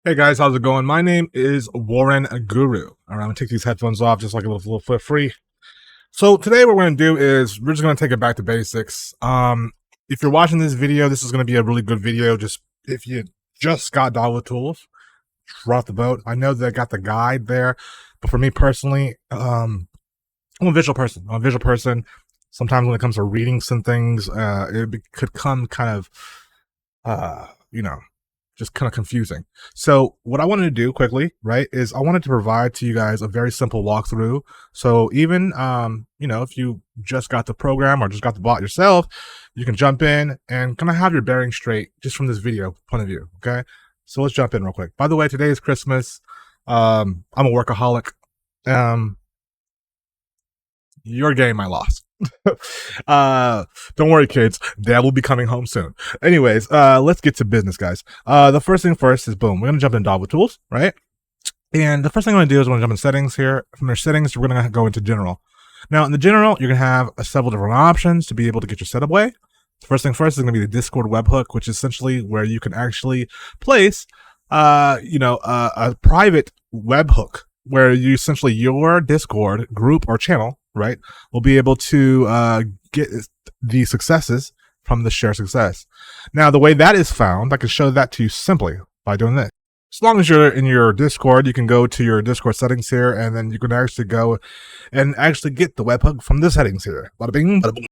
Hey guys, how's it going? My name is Warren Guru. All right, I'm gonna take these headphones off just like a little flip free. So today what we're gonna do is we're just gonna take it back to basics. If you're watching this video, this is gonna be a really good video. Just if you just got DogWifTools, drop the boat. I know they got the guide there, but for me personally, I'm a visual person. I'm a visual person. Sometimes when it comes to reading some things, could come kind of, just kind of confusing. So what I wanted to do quickly, right, is I wanted to provide to you guys a very simple walkthrough. So even, if you just got the program or just got the bot yourself, you can jump in and kind of have your bearings straight just from this video point of view. Okay. So let's jump in real quick. By the way, today is Christmas. I'm a workaholic. Your game I lost. Don't worry, kids. Dad will be coming home soon. Anyways, let's get to business, guys. The first thing first is boom. We're gonna jump in DogWifTools, right? And the first thing I'm gonna do is we're gonna jump in settings here. From your settings, we're gonna go into general. Now, in the general, you're gonna have several different options to be able to get your setup away. The first thing first is gonna be the Discord webhook, which is essentially where you can actually place, a private webhook where you essentially your Discord group or channel, right, will be able to get the successes from the share success. Now, the way that is found, I can show that to you simply by doing this. As long as you're in your Discord, you can go to your Discord settings here, and then you can actually go and actually get the webhook from the settings here. Bada bing, bada boom.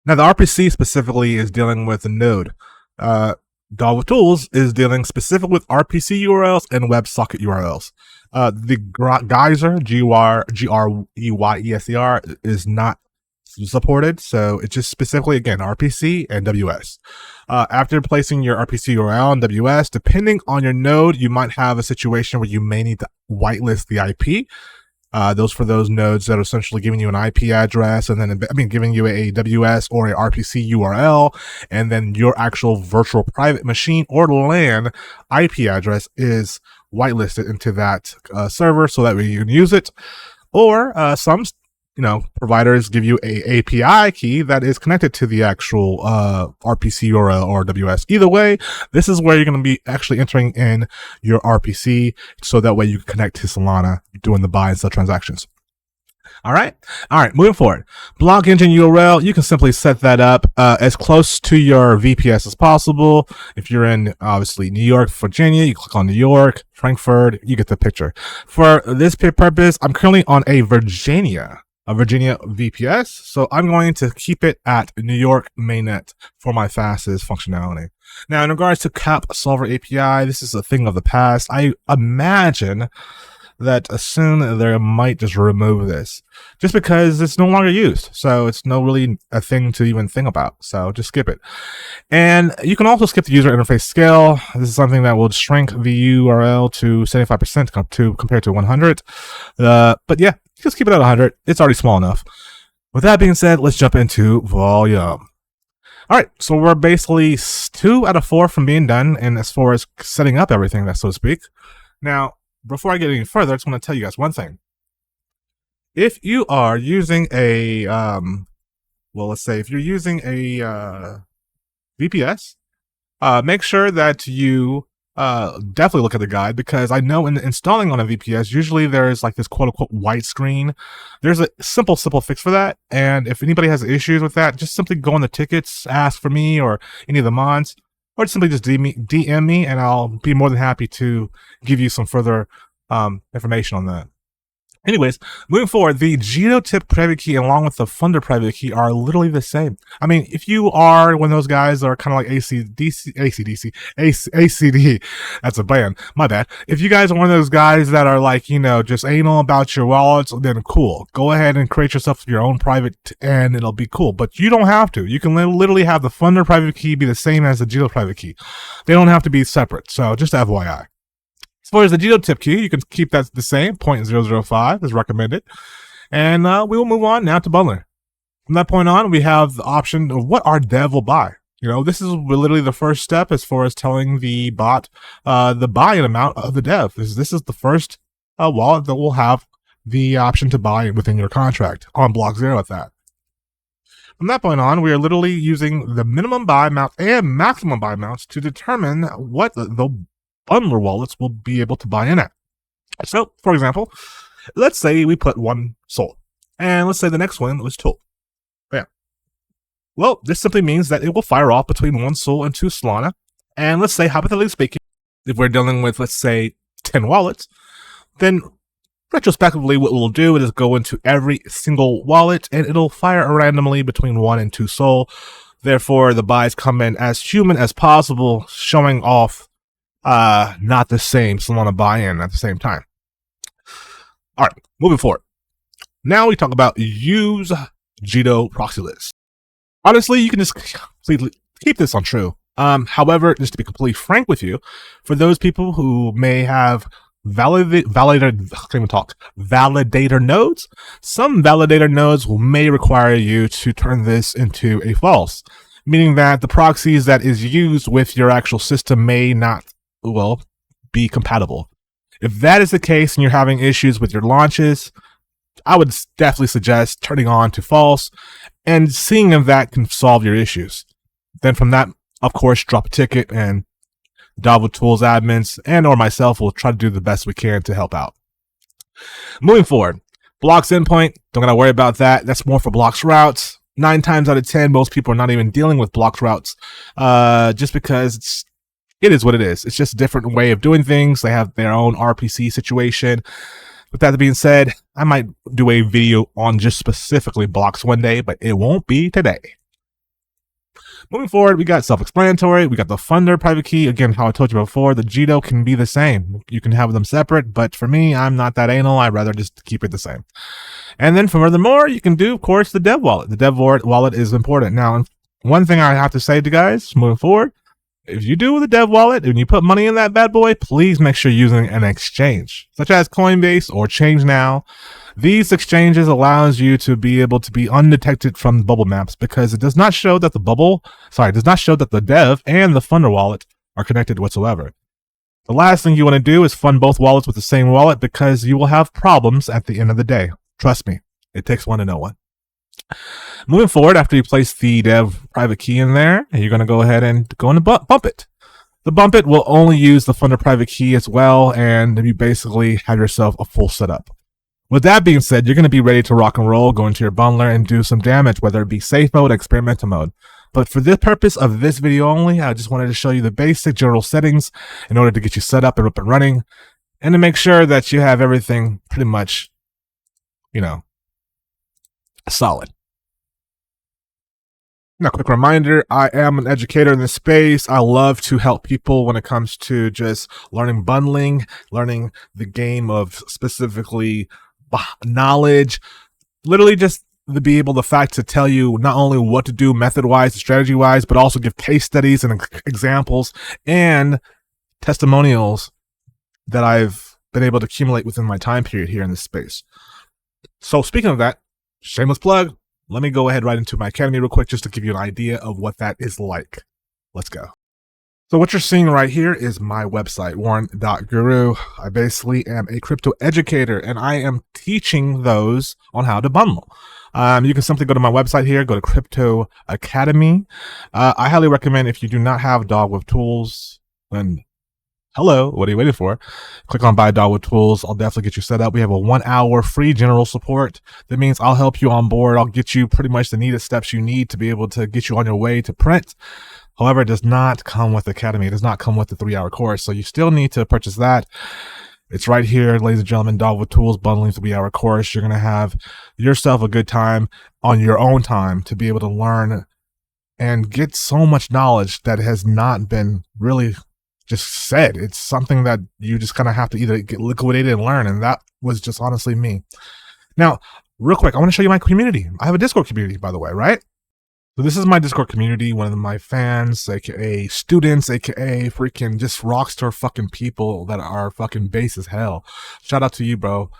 Now, the RPC specifically is dealing with the node. DogWifTools is dealing specifically with RPC URLs and WebSocket URLs. The Geyser, G-R-E-Y-E-S-E-R, is not supported, so it's just specifically, again, RPC and WS. After placing your RPC URL and WS, depending on your node, you might have a situation where you may need to whitelist the IP. Those for those nodes that are essentially giving you an IP address and then, giving you a WS or a RPC URL, and then your actual virtual private machine or LAN IP address is whitelisted into that server so that way you can use it. Or some providers give you a API key that is connected to the actual RPC URL or WS. Either way, this is where you're going to be actually entering in your RPC, so that way you can connect to Solana doing the buy and sell transactions. All right. Moving forward, blog engine URL, you can simply set that up as close to your VPS as possible. If you're in obviously New York, Virginia, you click on New York, Frankfurt, you get the picture. For this purpose, I'm currently on a Virginia VPS, so I'm going to keep it at New York mainnet for my fastest functionality. Now, in regards to CAP Solver API, this is a thing of the past. I imagine that soon they might just remove this, just because it's no longer used. So it's no really a thing to even think about. So just skip it. And you can also skip the user interface scale. This is something that will shrink the URL to 75% compared to 100. But yeah, just keep it at 100. It's already small enough. With that being said, let's jump into volume. All right, so we're basically 2 out of 4 from being done, and as far as setting up everything, that so to speak. Now, before I get any further, I just want to tell you guys one thing. If you are using a, let's say if you're using a VPS, make sure that you definitely look at the guide, because I know in installing on a VPS, usually there is like this quote unquote white screen. There's a simple fix for that. And if anybody has issues with that, just simply go in the tickets, ask for me or any of the mods, or simply just DM me, and I'll be more than happy to give you some further information on that. Anyways, moving forward, the GeoTip private key along with the Funder private key are literally the same. I mean, if you are one of those guys that are kind of like ACD, that's a band, my bad. If you guys are one of those guys that are like, just anal about your wallets, then cool. Go ahead and create yourself your own private and it'll be cool. But you don't have to. You can literally have the Funder private key be the same as the GeoTip private key. They don't have to be separate. So just FYI. As far as the GeoTip key, you can keep that the same, 0.005 is recommended. And we will move on now to bundling. From that point on, we have the option of what our dev will buy. This is literally the first step as far as telling the bot the buy-in amount of the dev. This is the first wallet that will have the option to buy within your contract on block 0 at that. From that point on, we are literally using the minimum buy amount and maximum buy amounts to determine what the bundler wallets will be able to buy in at. So, for example, let's say we put 1 Sol, and let's say the next one was 2. Yeah. Well, this simply means that it will fire off between 1 Sol and 2 Solana. And let's say, hypothetically speaking, if we're dealing with, let's say, 10 wallets, then retrospectively, what we'll do is go into every single wallet and it'll fire randomly between 1 and 2 Sol. Therefore, the buys come in as human as possible, showing off not the same Solana buy-in at the same time. All right, moving forward. Now we talk about use Jito proxy list. Honestly, you can just completely keep this on true. However, just to be completely frank with you, for those people who may have validator nodes, some validator nodes may require you to turn this into a false, meaning that the proxies that is used with your actual system may not, well, be compatible. If that is the case and you're having issues with your launches, I would definitely suggest turning on to false and seeing if that can solve your issues. Then from that, of course, drop a ticket, and DogWifTools admins and or myself will try to do the best we can to help out. Moving forward, blocks endpoint, don't gotta worry about that. That's more for blocks routes. 9 times out of 10, most people are not even dealing with blocks routes, just because it is what it is. It's just a different way of doing things. They have their own RPC situation. With that being said, I might do a video on just specifically blocks one day, but it won't be today. Moving forward, we got self-explanatory. We got the funder private key. Again, how I told you before, the Jito can be the same. You can have them separate, but for me, I'm not that anal. I'd rather just keep it the same. And then furthermore, you can do, of course, the dev wallet. The dev wallet is important. Now, one thing I have to say to guys moving forward, if you do the dev wallet and you put money in that bad boy, please make sure you're using an exchange, such as Coinbase or ChangeNow. These exchanges allows you to be able to be undetected from the bubble maps because it does not show that the dev and the funder wallet are connected whatsoever. The last thing you want to do is fund both wallets with the same wallet because you will have problems at the end of the day. Trust me, it takes one to know one. Moving forward, after you place the dev private key in there, you're going to go ahead and go into bump it. The bump it will only use the funder private key as well, and you basically have yourself a full setup. With that being said, you're going to be ready to rock and roll, go into your bundler and do some damage, whether it be safe mode, experimental mode. But for the purpose of this video only, I just wanted to show you the basic general settings in order to get you set up and running, and to make sure that you have everything pretty much, solid. Now, quick reminder, I am an educator in this space. I love to help people when it comes to just learning bundling, learning the game of specifically knowledge, literally just to be able to tell you not only what to do method-wise, strategy-wise, but also give case studies and examples and testimonials that I've been able to accumulate within my time period here in this space. So speaking of that, shameless plug, let me go ahead right into my academy real quick just to give you an idea of what that is like. Let's go. So what you're seeing right here is my website, warren.guru. I basically am a crypto educator and I am teaching those on how to bundle. You can simply go to my website here, go to Crypto Academy. I highly recommend, if you do not have DogWifTools, then hello, what are you waiting for? Click on Buy DogWifTools. I'll definitely get you set up. We have a 1-hour free general support. That means I'll help you on board. I'll get you pretty much the needed steps you need to be able to get you on your way to print. However, it does not come with Academy. It does not come with the 3-hour course. So you still need to purchase that. It's right here, ladies and gentlemen, DogWifTools bundling 3-hour course. You're going to have yourself a good time on your own time to be able to learn and get so much knowledge that has not been really just said. It's something that you just kind of have to either get liquidated and learn, and that was just honestly me. Now, real quick, I want to show you my community. I have a Discord community, by the way, right? So this is my Discord community, one of my fans, aka students, aka freaking just rockstar fucking people that are fucking base as hell. Shout out to you, bro.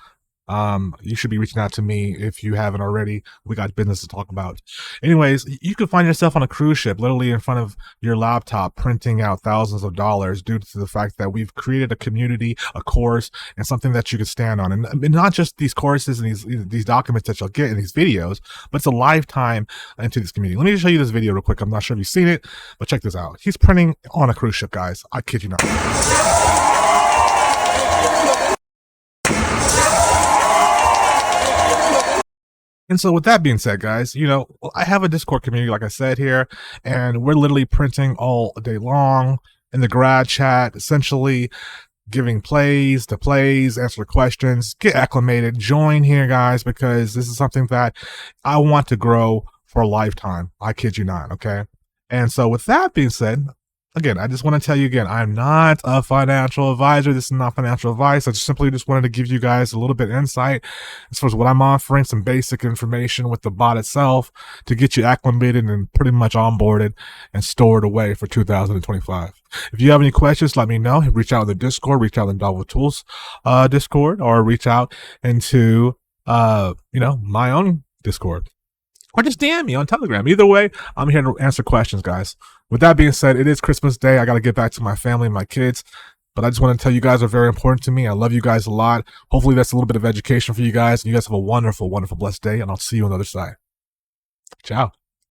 You should be reaching out to me if you haven't already. We got business to talk about. Anyways, you could find yourself on a cruise ship, literally in front of your laptop, printing out thousands of dollars due to the fact that we've created a community, a course, and something that you could stand on. And not just these courses and these documents that you'll get in these videos, but it's a lifetime into this community. Let me just show you this video real quick. I'm not sure if you've seen it, but check this out. He's printing on a cruise ship, guys. I kid you not. And so with that being said, guys, I have a Discord community, like I said here, and we're literally printing all day long in the grad chat, essentially giving plays to plays, answer questions, get acclimated, join here, guys, because this is something that I want to grow for a lifetime. I kid you not, okay? And so with that being said, again, I just want to tell you again, I'm not a financial advisor. This is not financial advice. I simply just wanted to give you guys a little bit of insight as far as what I'm offering, some basic information with the bot itself to get you acclimated and pretty much onboarded and stored away for 2025. If you have any questions, let me know. Reach out in the Discord, reach out in the DogWifTools Discord, or reach out into my own Discord. Or just DM me on Telegram. Either way, I'm here to answer questions, guys. With that being said, it is Christmas Day. I got to get back to my family and my kids. But I just want to tell you guys are very important to me. I love you guys a lot. Hopefully that's a little bit of education for you guys. And you guys have a wonderful, wonderful, blessed day. And I'll see you on the other side. Ciao.